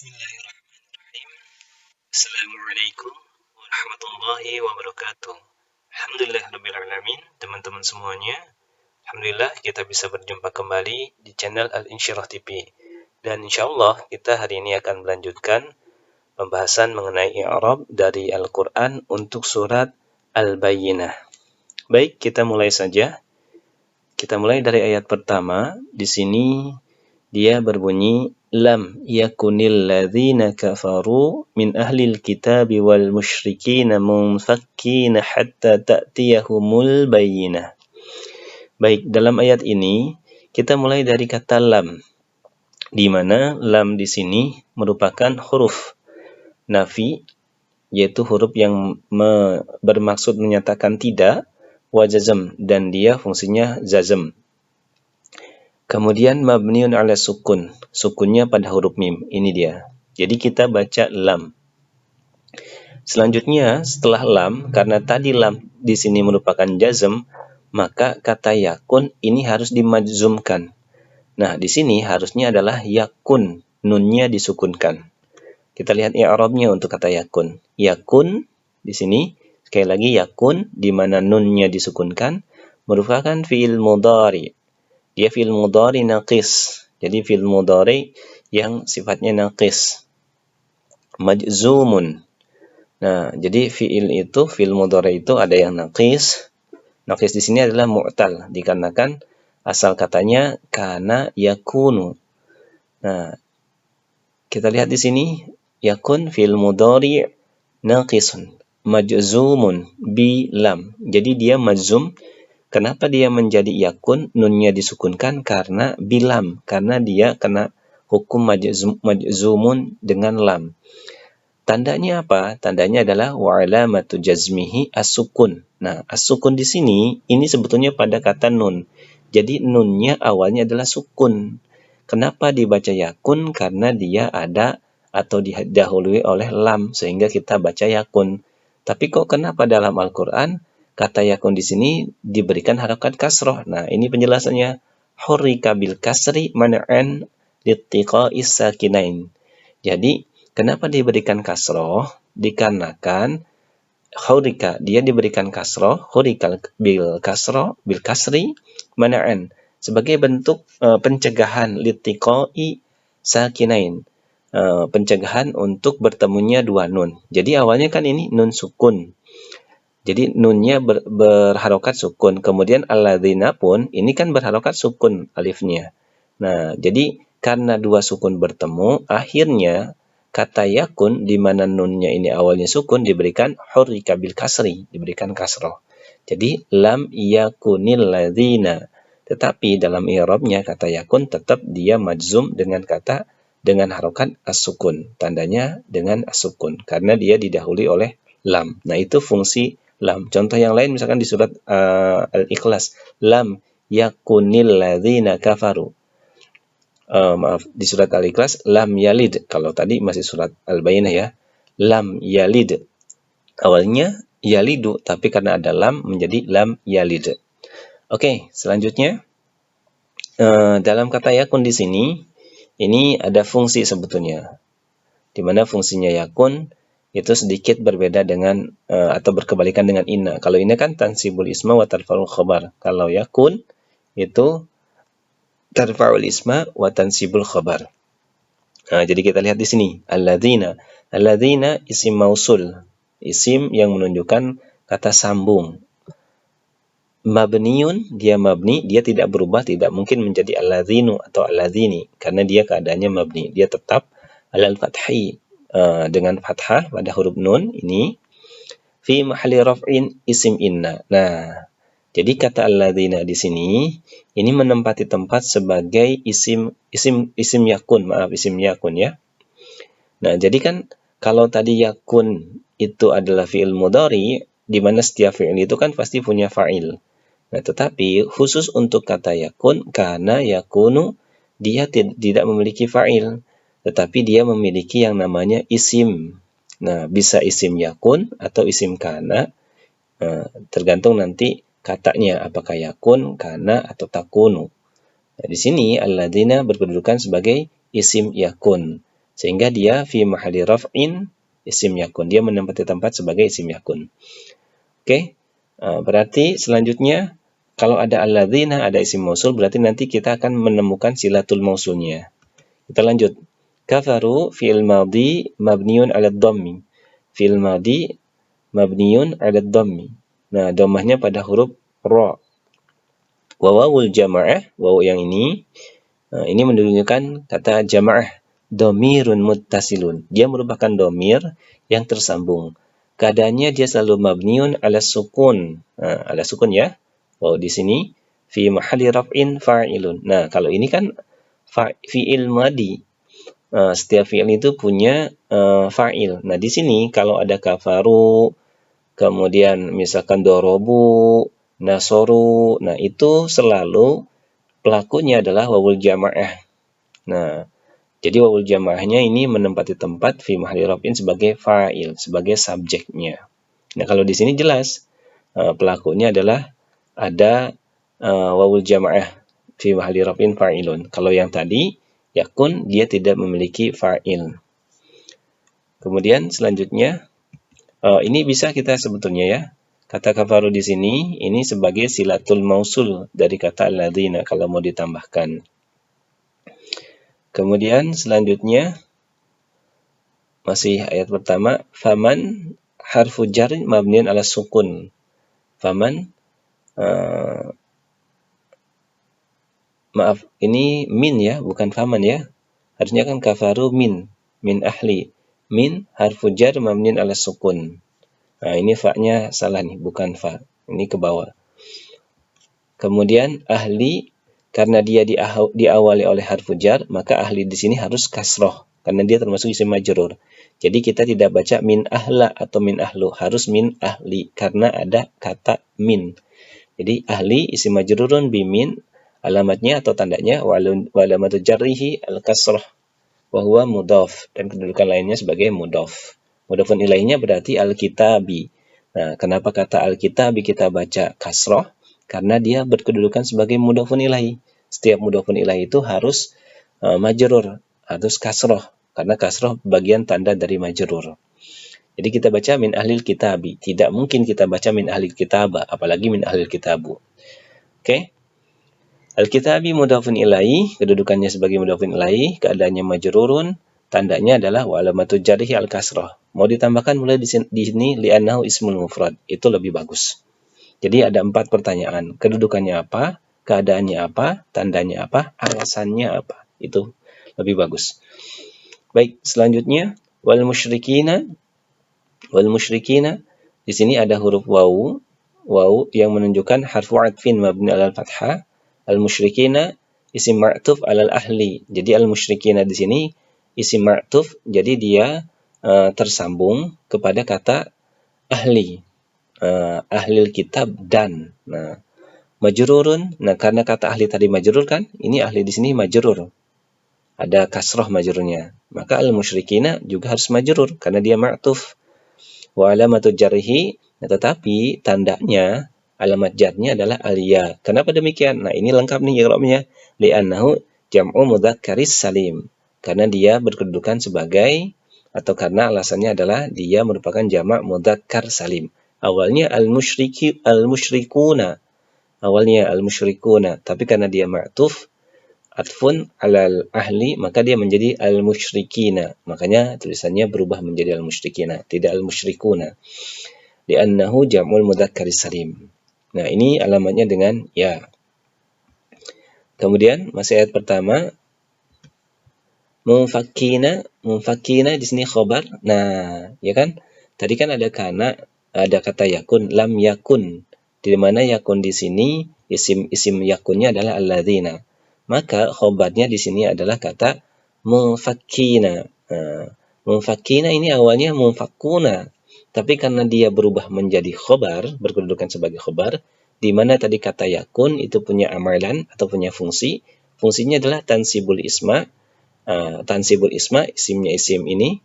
Bismillahirrahmanirrahim. Assalamualaikum warahmatullahi wabarakatuh. Alhamdulillahirrabbilalamin. Teman-teman semuanya, Alhamdulillah kita bisa berjumpa kembali di channel Al-Insyirah TV. Dan insyaallah kita hari ini akan melanjutkan pembahasan mengenai i'rab dari Al-Quran untuk surat Al-Bayyinah. Baik, kita mulai saja. Kita mulai dari ayat pertama. Di sini dia berbunyi lam yakunil ladzina kafaru min ahlil kitabi wal musyrikina munfakkina hatta ta'tiyahumul bayyinah. Baik, dalam ayat ini kita mulai dari kata lam, di mana lam di sini merupakan huruf nafi, yaitu huruf yang bermaksud menyatakan tidak, wa jazm, dan dia fungsinya jazm. Kemudian mabniun ala sukun, sukunnya pada huruf mim, ini dia. Jadi kita baca lam. Selanjutnya setelah lam, karena tadi lam di sini merupakan jazm, maka kata yakun ini harus dimajzumkan. Nah, di sini harusnya adalah yakun, nunnya disukunkan. Kita lihat i'rabnya untuk kata yakun. Yakun di sini sekali lagi yakun di mana nunnya disukunkan merupakan fi'il mudhari. Dia fi'il mudhari naqis. Jadi fi'il mudhari yang sifatnya naqis. Majzumun. Nah, jadi fi'il mudhari itu ada yang naqis. Naqis di sini adalah mu'tal dikarenakan asal katanya kana yakunu. Nah, kita lihat di sini yakun fi'il mudhari naqisun majzumun bi lam. Jadi dia majzum. Kenapa dia menjadi yakun, nunnya disukunkan? Karena bilam, karena dia kena hukum majzumun dengan lam. Tandanya apa? Tandanya adalah wa alamatu jazmihi as-sukun. Nah, as-sukun di sini ini sebetulnya pada kata nun. Jadi nunnya awalnya adalah sukun. Kenapa dibaca yakun? Karena dia ada atau didahului oleh lam sehingga kita baca yakun. Tapi kok kenapa dalam Al-Qur'an kata yakun di sini diberikan harakat kasroh? Nah, ini penjelasannya. Hurrika bil kasri man'an littiqa'is sakinain. Jadi, kenapa diberikan kasroh? Dikarenakan hurrika, dia diberikan kasroh, hurrika bil kasri man'an, sebagai bentuk pencegahan littiqa'i sakinain. Pencegahan untuk bertemunya dua nun. Jadi awalnya kan ini nun sukun. Jadi nunnya berharokat sukun. Kemudian alladzina pun ini kan berharokat sukun alifnya. Nah, jadi karena dua sukun bertemu, akhirnya kata yakun di mana nunnya ini awalnya sukun diberikan hurrika bil kasri, diberikan kasroh. Jadi lam yakunil ladzina. Tetapi dalam i'rabnya kata yakun tetap dia majzum dengan harokat as-sukun. Tandanya dengan as-sukun karena dia didahului oleh lam. Nah, itu fungsi lam. Contoh yang lain misalkan di surat Al-Ikhlas, lam yakunil ladzina kafaru. Di surat Al-Ikhlas lam yalid. Kalau tadi masih surat Al-Bayyinah ya. Lam yalid. Awalnya yalidu, tapi karena ada lam menjadi lam yalid. Oke, selanjutnya dalam kata yakun di sini ini ada fungsi sebetulnya. Di mana fungsinya yakun itu sedikit berbeda dengan atau berkebalikan dengan inna. Kalau inna kan tansibul isma wa tarfa'ul khabar. Kalau yakun itu tarfa'ul isma wa tansibul khabar. Nah, jadi kita lihat di sini alladzina. Alladzina isim mausul, isim yang menunjukkan kata sambung. Mabniun, dia mabni, dia tidak berubah, tidak mungkin menjadi alladzinu atau alladzini karena dia keadaannya mabni. Dia tetap alal fathi, dengan fathah pada huruf nun ini, fi mahalli raf'in isim inna. Nah, jadi kata alladzina di sini ini menempati tempat sebagai isim yakun ya. Nah, jadi kan kalau tadi yakun itu adalah fi'il mudhari di mana setiap fi'il itu kan pasti punya fa'il. Nah, tetapi khusus untuk kata yakun, karena yakunu dia tidak memiliki fa'il, tetapi dia memiliki yang namanya isim. Nah, bisa isim yakun atau isim kana, tergantung nanti katanya apakah yakun, kana, atau takunu. Nah, di sini alladzina berkedudukan sebagai isim yakun. sehingga dia fi mahalli raf'in isim yakun. Dia menempati tempat sebagai isim yakun. Oke. Berarti selanjutnya kalau ada alladzina, ada isim mausul, berarti nanti kita akan menemukan silatul mausulnya. Kita lanjut. Kafaru fi'il madhi mabniun 'ala dhammi. Fi'il madhi mabniun 'ala dhammi. Nah, dhammahnya pada huruf ra. Wa wawul jama'ah, wawu yang ini menunjukkan kata jama'ah, dhamirun muttasilun. Dia merupakan dhamir yang tersambung. Keadaannya dia selalu mabniun 'ala sukun. Ala sukun ya. Wawu di sini fi mahalli raf'in fa'ilun. Nah, kalau ini kan fi'il madhi. Setiap fi'il itu punya fa'il. Nah, di sini kalau ada kafaru, kemudian misalkan dorobu, nasoru, nah itu selalu pelakunya adalah wawul jama'ah. Nah, jadi wawul jama'ahnya ini menempati tempat fi mahalli raf'in sebagai fa'il, sebagai subjeknya. Nah, kalau di sini jelas pelakunya adalah ada wawul jama'ah fi mahalli raf'in fa'ilun. Kalau yang tadi yakun dia tidak memiliki fa'il. Kemudian selanjutnya ini bisa kita sebetulnya ya. Kata kafaru di sini ini sebagai silatul mausul dari kata alladzina kalau mau ditambahkan. Kemudian selanjutnya masih ayat pertama, faman harfu jar mabniun 'ala sukun. Faman maaf, ini min ya, bukan faman ya. Harusnya kan kafaru min ahli. Min harfu jar mabniun 'ala sukun. Nah, ini fa-nya salah nih, bukan fa. Ini ke bawah. Kemudian ahli, karena dia diawali oleh harfu jar, maka ahli di sini harus kasroh, karena dia termasuk isim majrur. Jadi kita tidak baca min ahla atau min ahlu, harus min ahli, karena ada kata min. Jadi ahli isim majrurun bimin, alamatnya atau tandanya wa alamatu jarrihi al-kasroh, wa huwa mudhaf, dan kedudukan lainnya sebagai mudhaf. Mudhafun ilaihinya berarti al-kitabi. Nah, kenapa kata al-kitabi kita baca kasroh? Karena dia berkedudukan sebagai mudhafun ilaihi. Setiap mudhafun ilaihi itu harus majrur, harus kasroh, karena kasroh bagian tanda dari majrur. Jadi kita baca min ahlil kitabi. Tidak mungkin kita baca min ahlil kitaba, apalagi min ahlil kitabu. Oke? Al-kitabi mudhafun ilaihi, kedudukannya sebagai mudhafun ilaihi, keadaannya majrurun, tandanya adalah wa alamatu jarrihi al-kasrah. Mau ditambahkan mulai di sini li'annahu ismul mufrad. Itu lebih bagus. Jadi ada 4 pertanyaan. Kedudukannya apa? Keadaannya apa? Tandanya apa? Alasannya apa? Itu lebih bagus. Baik, selanjutnya wal musyrikina. Wal musyrikina di sini ada huruf wawu. Wawu yang menunjukkan harfu atfin mabni alal fathah. Al musyrikina isim ma'tuf alal ahli. Jadi al musyrikina di sini isim ma'tuf, jadi dia tersambung kepada kata ahli. Ahlil kitab dan. Nah, majrurun. Nah, karena kata ahli tadi majrur kan, ini ahli di sini majrur. Ada kasroh majrurnya. Maka al musyrikina juga harus majrur karena dia ma'tuf. Wa alamatu jarrihi, nah, tetapi tandanya alamat jarnya adalah al-ya. Kenapa demikian? Nah, ini lengkap nih i'rabnya. Li'annahu jam'u mudzakkaris salim. Karena dia berkedudukan sebagai, atau karena alasannya adalah dia merupakan jamak mudzakkar salim. Awalnya al-musyrikuna. Awalnya al-musyrikuna, tapi karena dia ma'tuf atfun alal ahli, maka dia menjadi al-musyrikina. Makanya tulisannya berubah menjadi al-musyrikina, tidak al-musyrikuna. Li'annahu jam'ul mudzakkaris salim. Nah, ini alamatnya dengan ya. Kemudian masih ayat pertama, munfakkina di sini khobar. Nah, ya kan? Tadi kan ada kata yakun, lam yakun. Di mana yakun di sini isim yakunnya adalah alladzina. Maka khobarnya di sini adalah kata munfakkina. Munfakkina ini awalnya munfakkuna. Tapi karena dia berubah menjadi khobar, berkedudukan sebagai khobar, di mana tadi kata yakun itu punya amalan atau punya fungsi. Fungsinya adalah tansibul isma. Tansibul isma, isimnya isim ini.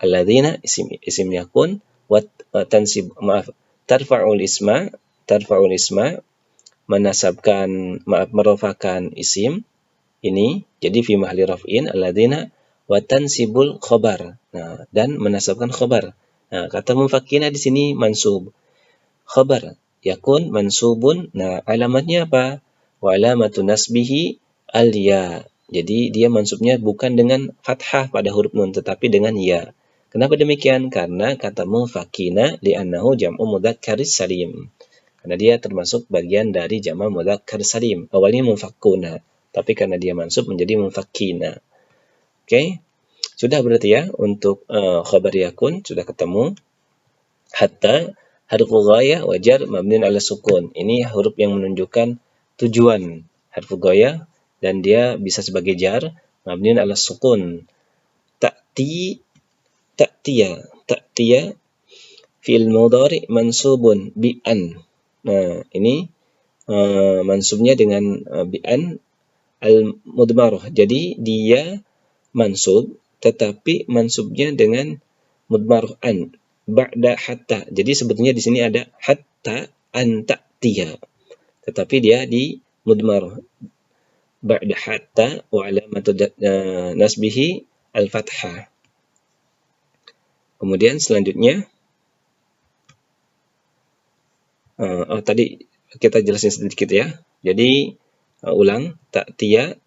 Alladzina, isim yakun. Tarfa'ul isma, menasabkan, merofakan isim ini. Jadi fi mahli raf'in alladzina wa tansibul khabar. Nah, dan menasabkan khabar. Nah, kata munfakkina di sini mansub. Khabar yakun mansubun. Nah, alamatnya apa? Wa alamatu nasbihi al-ya. Jadi dia mansubnya bukan dengan fathah pada huruf nun tetapi dengan ya. Kenapa demikian? Karena kata munfakkina li'annahu jam'u mudzakkaris salim. Karena dia termasuk bagian dari jama' mudzakkar salim. Awalnya munfakkuna, tapi karena dia mansub menjadi munfakkina. Oke? Sudah berarti ya untuk khabar yakun sudah ketemu. Hatta harfu ghayah wajar mabniun ala sukun. Ini huruf yang menunjukkan tujuan harfu ghayah dan dia bisa sebagai jar mabniun ala sukun. Ta'tiya fi'il mudhari mansubun bi an. Nah, ini mansubnya dengan bi an al-mudmarah. Jadi dia mansub tetapi mansubnya dengan mudmarah an ba'da hatta. Jadi sebetulnya di sini ada hatta an ta'tiya. Tetapi dia di mudmarah ba'da hatta wa alamatu nasbihi al-fathah. Kemudian selanjutnya tadi kita jelasin sedikit ya. Jadi ulang, ta'tiya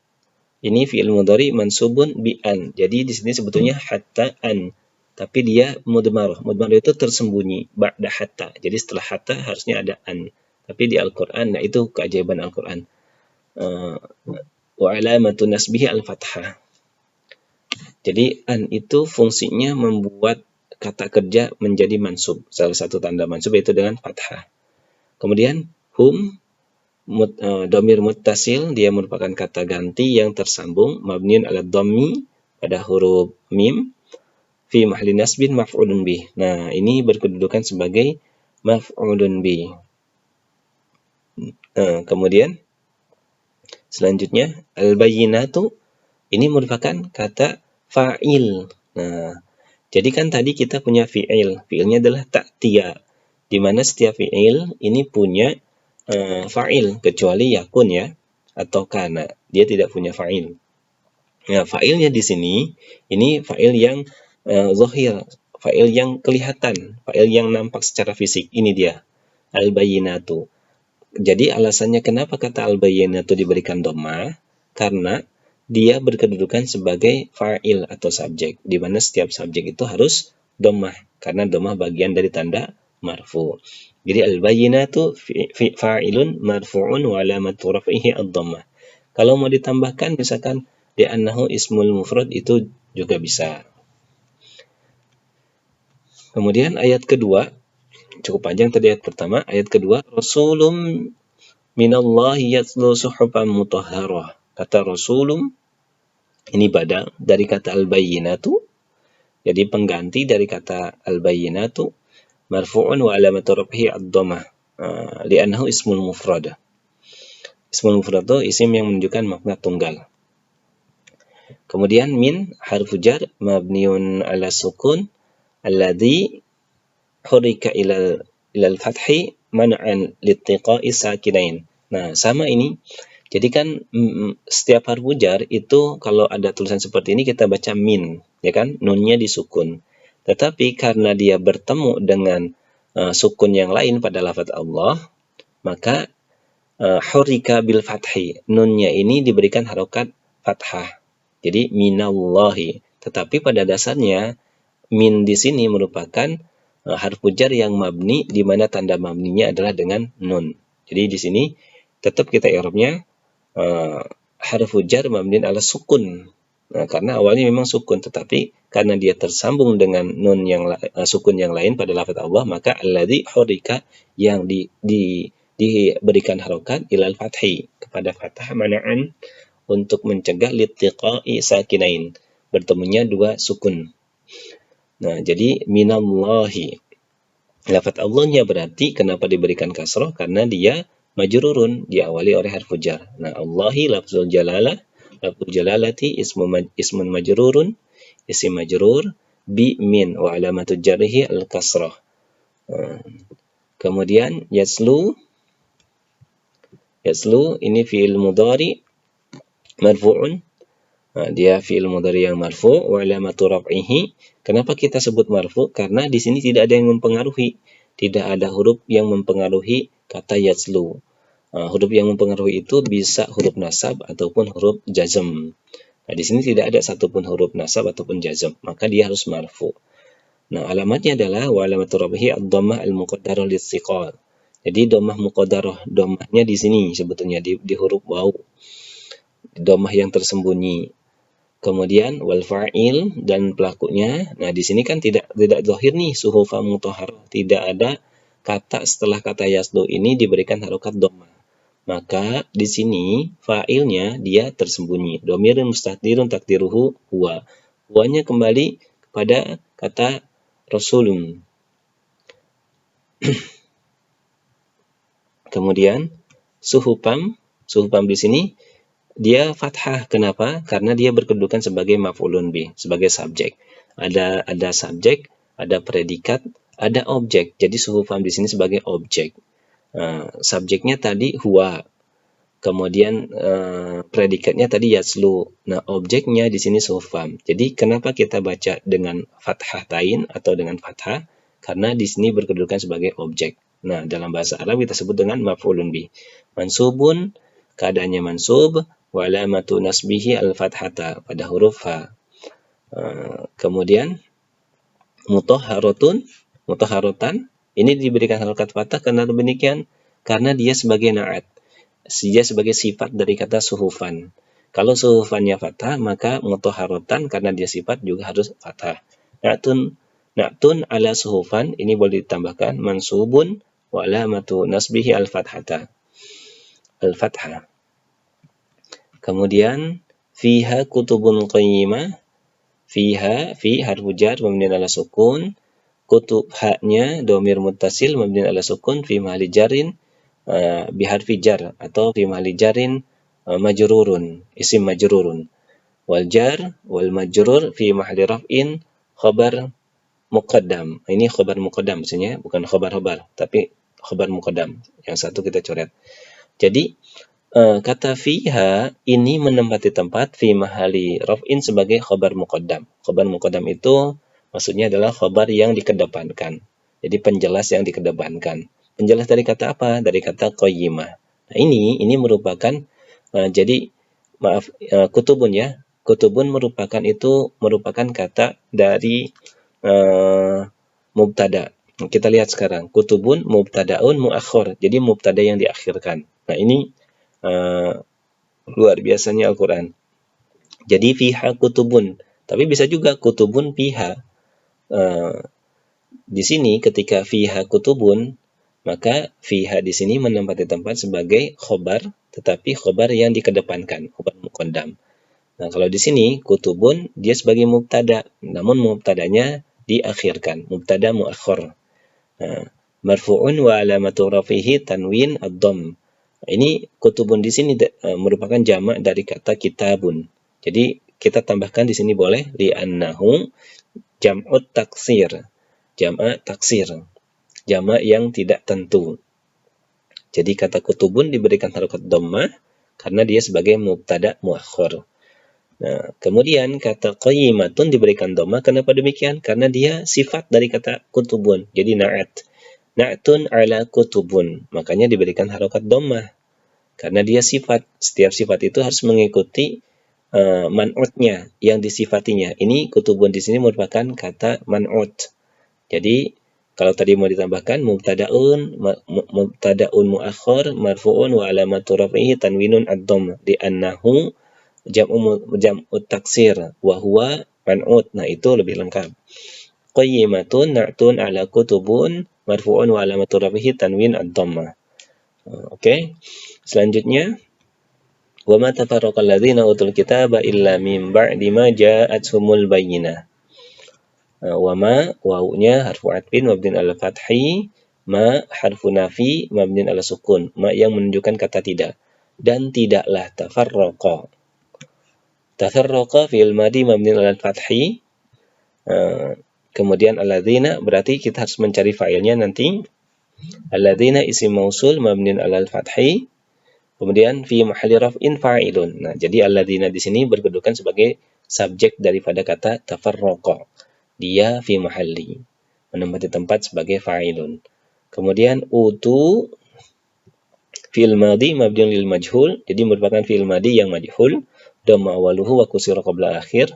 ini fi'il mudhari mansubun bi an. Jadi di sini sebetulnya hatta an, tapi dia mudmarah. Mudmarah itu tersembunyi ba'da hatta. Jadi setelah hatta harusnya ada an. Tapi di Al-Qur'an, nah itu keajaiban Al-Qur'an. Wa alamatu nasbihi al-fathah. Jadi an itu fungsinya membuat kata kerja menjadi mansub. Salah satu tanda mansub yaitu dengan fathah. Kemudian hum domir muttasil, dia merupakan kata ganti yang tersambung mabniun ala dhammi pada huruf mim fi mahli nasbin maf'ulun bih. Nah, ini berkedudukan sebagai maf'ulun bih. Kemudian selanjutnya al-bayyinatu ini merupakan kata fa'il. Nah, jadi kan tadi kita punya fi'il. Fi'ilnya adalah ta'tiya, di mana setiap fi'il ini punya fa'il kecuali yakun ya atau kana. Dia tidak punya fa'il. Nah, fa'ilnya di sini ini fa'il yang zahir, fa'il yang kelihatan, fa'il yang nampak secara fisik. Ini dia al-bayyinatu. Jadi alasannya kenapa kata al-bayyinatu diberikan dhammah? Karena dia berkedudukan sebagai fa'il atau subjek, di mana setiap subjek itu harus dhammah karena dhammah bagian dari tanda marfu. Jadi al-bayyinatu fa'ilun marfu'un wa alamatu raf'ihi ad-dhammah. Kalau mau ditambahkan misalkan li'annahu ismul mufrad itu juga bisa. Kemudian ayat kedua, cukup panjang tadi ayat pertama. Ayat kedua, rasulum minallahi yatlu suhufan mutahharah. Kata rasulum ini badal dari kata al-bayyinatu. Jadi pengganti dari kata al-bayyinatu marfu'un wa alamatu raf'ihi ad-dhammah li'annahu ismul mufrad. Ismul mufrad itu isim yang menunjukkan makna tunggal. Kemudian min harfu jar mabniun ala sukun alladhi hurika ila al-fathi man'an littiqa'i sakinain. Nah, sama ini. Jadi kan setiap harfu jar itu kalau ada tulisan seperti ini kita baca min, ya kan? Nunnya disukun. Tetapi karena dia bertemu dengan sukun yang lain pada lafaz Allah, maka hurika bil fathi. Nunnya ini diberikan harokat fathah. Jadi minallahi. Tetapi pada dasarnya min di sini merupakan harfu jar yang mabni, di mana tanda mabninya adalah dengan nun. Jadi di sini tetap kita i'rabnya harfu jar mabniun ala sukun. Nah, karena awalnya memang sukun, tetapi karena dia tersambung dengan nun yang sukun yang lain pada lafaz Allah, maka alladzi hurika yang diberikan harokat ilal fathi kepada fathah mana'an untuk mencegah littiqa'i sakinain, bertemunya dua sukun. Nah, jadi minallahi. Lafaz Allahnya berarti kenapa diberikan kasroh? Karena dia majrurun, diawali oleh harfu jar. Nah, Allahi lafzul jalalah, lafzul jalalati ismun majrurun, isim majrur bi min wa alamatu jarrihi al-kasrah. Kemudian yaslu ini fi'il mudhari marfu'un Dia fi'il mudhari yang marfu wa alamatu raf'ihi. Kenapa kita sebut marfu? Karena di sini tidak ada yang mempengaruhi. Tidak ada huruf yang mempengaruhi kata yaslu. Huruf yang mempengaruhi itu bisa huruf nasab ataupun huruf jazm. Nah, di sini tidak ada satupun huruf nasab ataupun jazm, maka dia harus marfu. Nah, alamatnya adalah wa alamatu raf'ihi ad-dhammah al-muqaddarah lis-siqal. Jadi dhammah muqaddarah, dhammahnya di sini sebetulnya di huruf waw. Dhammah yang tersembunyi. Kemudian wal fa'il dan pelakunya. Nah, di sini kan tidak zahir nih suhufan mutahharah. Tidak ada kata setelah kata yaslu ini diberikan harokat dhammah. Maka di sini fa'ilnya dia tersembunyi. Dhamirun mustatirun takdiruhu huwa. Huwanya kembali kepada kata rasulun. Kemudian suhufam di sini dia fathah. Kenapa? Karena dia berkedudukan sebagai maf'ulun bih, sebagai subjek. Ada subjek, ada predikat, ada objek. Jadi suhufam di sini sebagai objek. Subjeknya tadi huwa. Kemudian predikatnya tadi yaslu. Nah, objeknya di sini suhufam. Jadi kenapa kita baca dengan fathah tain atau dengan fathah? Karena di sini berkedudukan sebagai objek. Nah, dalam bahasa Arab kita sebut dengan maf'ulun bih. Mansubun, keadaannya mansub, wa alamatu nasbihi al-fathata pada huruf ha. Kemudian mutahharatan ini diberikan harokat fathah karena demikian, karena dia sebagai na'at. Dia sebagai sifat dari kata suhufan. Kalau suhufannya fathah, maka mutahharatan karena dia sifat juga harus fathah. Na'tun ala suhufan ini boleh ditambahkan mansubun wa alamatu nasbihi al-fathata. Al-fathah. Kemudian fiha kutubun qayyimah. Fiha, fi harfu jar mabniun ala sukun. Kutub haknya dhamir muttasil mabniun ala sukun fi mahalli jarin bi harfi jar atau fi mahalli jarin majrurun, isim majrurun. Wal jar wal majrur fi mahalli raf'in khabar muqaddam. Ini khabar muqaddam maksudnya, bukan khabar-khabar, tapi khabar muqaddam. Yang satu kita coret. Jadi kata fiha ini menempati tempat fi mahali raf'in sebagai khabar muqaddam. Khabar muqaddam itu maksudnya adalah khabar yang dikedepankan. Jadi penjelas yang dikedepankan. Penjelas dari kata apa? Dari kata qayyimah. Nah, ini merupakan kutubun ya. Kutubun merupakan kata dari mubtada. Kita lihat sekarang. Kutubun mubtadaun muakhir. Jadi mubtada yang diakhirkan. Nah, ini luar biasanya Al-Quran. Jadi fiha kutubun, tapi bisa juga kutubun fiha. Di sini ketika fiha kutubun, maka fiha di sini menempati tempat sebagai khobar, tetapi khobar yang dikedepankan, khobar muqaddam. Nah, kalau di sini kutubun dia sebagai mubtada, namun mubtadanya diakhirkan, mubtada muakhir. Marfu'un wa alamatu rafihi tanwin ad-dhamm. Ini kutubun di sini merupakan jamak dari kata kitabun. Jadi kita tambahkan di sini boleh li'annahu jam'ut taksir. Jamak taksir. Jamak yang tidak tentu. Jadi kata kutubun diberikan harokat dhammah karena dia sebagai mubtada muakhir. Nah, kemudian kata qayyimatun diberikan dhammah. Kenapa demikian? Karena dia sifat dari kata kutubun. Jadi na'at. Na'tun ala kutubun. Makanya diberikan harokat dhammah. Karena dia sifat. Setiap sifat itu harus mengikuti man'utnya yang disifatinya. Ini kutubun di sini merupakan kata man'ut. Jadi kalau tadi mau ditambahkan mubtadaun muakhir marfu'un wa alamatu raf'ihi tanwinun ad-dhammah di annahu jam'ut taksir wa huwa man'ut. Nah, itu lebih lengkap. Qayyimatun na'tun ala kutubun marfu'un wa alamatu raf'ihi tanwin ad-dhammah. Oke. Selanjutnya wa ma tafarraqal ladzina utul kitaba illa min ba'di ma ja'atuhumul bayyinah. Wa ma wawunya harfu atfin mabniun ala fathi, ma harfu nafi mabniun ala sukun. Ma yang menunjukkan kata tidak. Dan tidaklah tafarraqa. Tafarraqa fi'il madhi mabniun ala fathi. Kemudian alladzina berarti kita harus mencari fa'ilnya nanti. Alladzina isim mausul mabniun ala fathi. Kemudian fi mahalli raf'in fa'ilun. Nah, jadi alladzina di sini berkedudukan sebagai subjek daripada kata tafarraqa. Dia fi mahalli, menempati tempat sebagai fa'ilun. Kemudian utu fi'il madhi mabniun lil majhul, jadi merupakan fi'il madhi yang majhul, dhamma awaluhu wa kusira qabla akhir.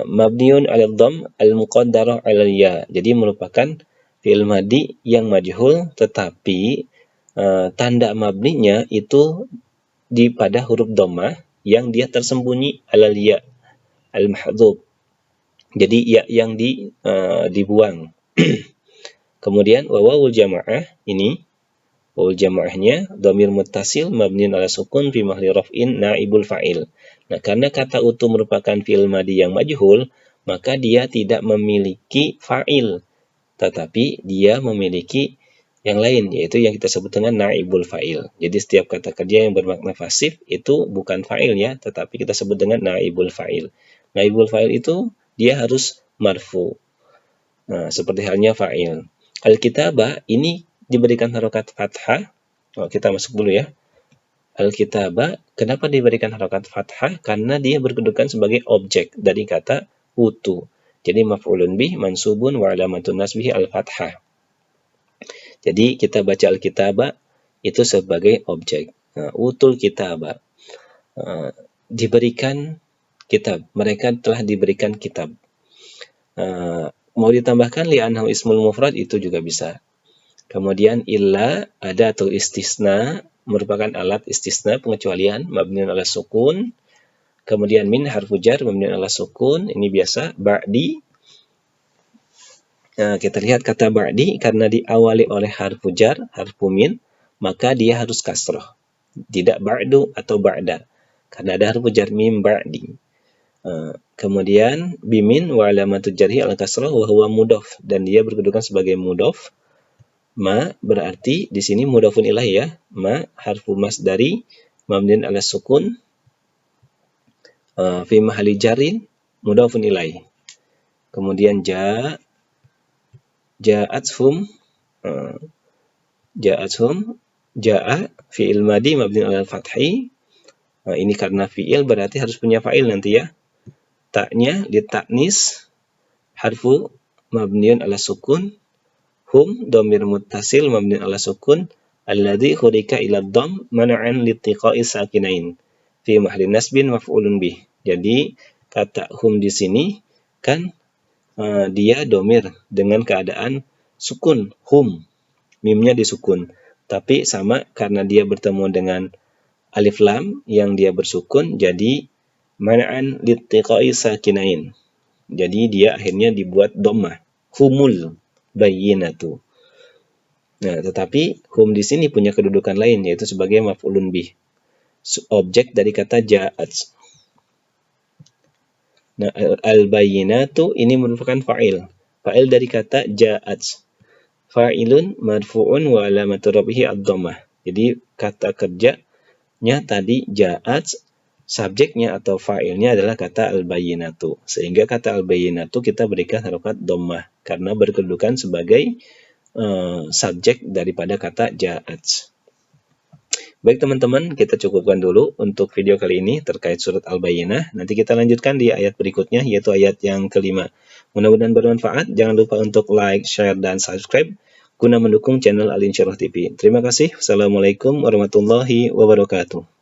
Mabniun 'alal dhamm al muqaddarah 'alal ya. Jadi merupakan fi'il madhi yang majhul tetapi tanda mabninya itu pada huruf dhammah yang dia tersembunyi 'alal ya al mahdhuf. Jadi ya yang dibuang. Kemudian wawul jamaah ini wawul jamaahnya dhamir muttasil mabniun ala sukun fi mahalli raf'in naibul fa'il. Nah, karena kata utu merupakan fi'il madhi yang majhul, maka dia tidak memiliki fa'il, tetapi dia memiliki yang lain, yaitu yang kita sebut dengan naibul fa'il. Jadi setiap kata kerja yang bermakna pasif itu bukan fa'il ya, tetapi kita sebut dengan naibul fa'il. Naibul fa'il itu dia harus marfu. Nah, seperti halnya fa'il. Al-kitabah ini diberikan harokat fathah. Kita masuk dulu ya. Al-kitabah, kenapa diberikan harokat fathah? Karena dia berkedudukan sebagai objek dari kata utu. Jadi maf'ulun bih mansubun wa alamatun nasbihi al-fathah. Jadi kita baca al-kitabah itu sebagai objek. Nah, utul kitabah. Diberikan kitab. Mereka telah diberikan kitab. Mau ditambahkan li'annahu ismul mufrad itu juga bisa. Kemudian illa ada atau istisna merupakan alat istisna pengecualian mabniun ala sukun. Kemudian min harfu jar mabniun ala sukun, ini biasa. Ba'di, kita lihat kata ba'di karena diawali oleh harfu jar, harfu min, maka dia harus kasrah. Tidak ba'du atau ba'da. Karena ada harfu jar mim ba'di. Kemudian bimin wa alamatu jarhi al kasrah wa huwa mudhaf, dan dia berkedudukan sebagai mudhaf. Ma berarti di sini mudhafun ilaih ya. Ma harfu masdari mabniun ala sukun fi mahalli jarin mudhafun ilaih. Kemudian ja'athum ja'a fi'il madhi mabniun ala fathi. Ini karena fi'il berarti harus punya fa'il nanti ya. Ta'nya li ta'nis harfu mabniun ala sukun. Hum dhamir muttasil mabniun ala sukun alladzi hurika ila dhamm man'an litiqa'i sakinain fi mahalli nasbin maf'ulun bih. Jadi kata hum di sini kan dia dhamir dengan keadaan sukun, hum, mimnya disukun. Tapi sama karena dia bertemu dengan alif lam yang dia bersukun, jadi man'an litiqa'i sakinain. Jadi dia akhirnya dibuat dhammah. Humul bayyinatu. Nah, tetapi hum di sini punya kedudukan lain, yaitu sebagai maf'ulun bih, objek dari kata ja'at. Nah, al-bayyinatu ini merupakan fa'il. Fa'il dari kata ja'at. Fa'ilun marfu'un wa alamatu rafihi ad-dhammah. Jadi kata kerjanya tadi ja'at, subjeknya atau fa'ilnya adalah kata al-bayyinatu. Sehingga kata al-bayyinatu kita berikan harokat dhammah karena berkedudukan sebagai subjek daripada kata ja'at. Baik teman-teman, kita cukupkan dulu untuk video kali ini terkait surat Al-Bayyinah. Nanti kita lanjutkan di ayat berikutnya, yaitu ayat yang kelima. Mudah-mudahan bermanfaat. Jangan lupa untuk like, share, dan subscribe guna mendukung channel Al-Insyirah TV. Terima kasih. Wassalamualaikum warahmatullahi wabarakatuh.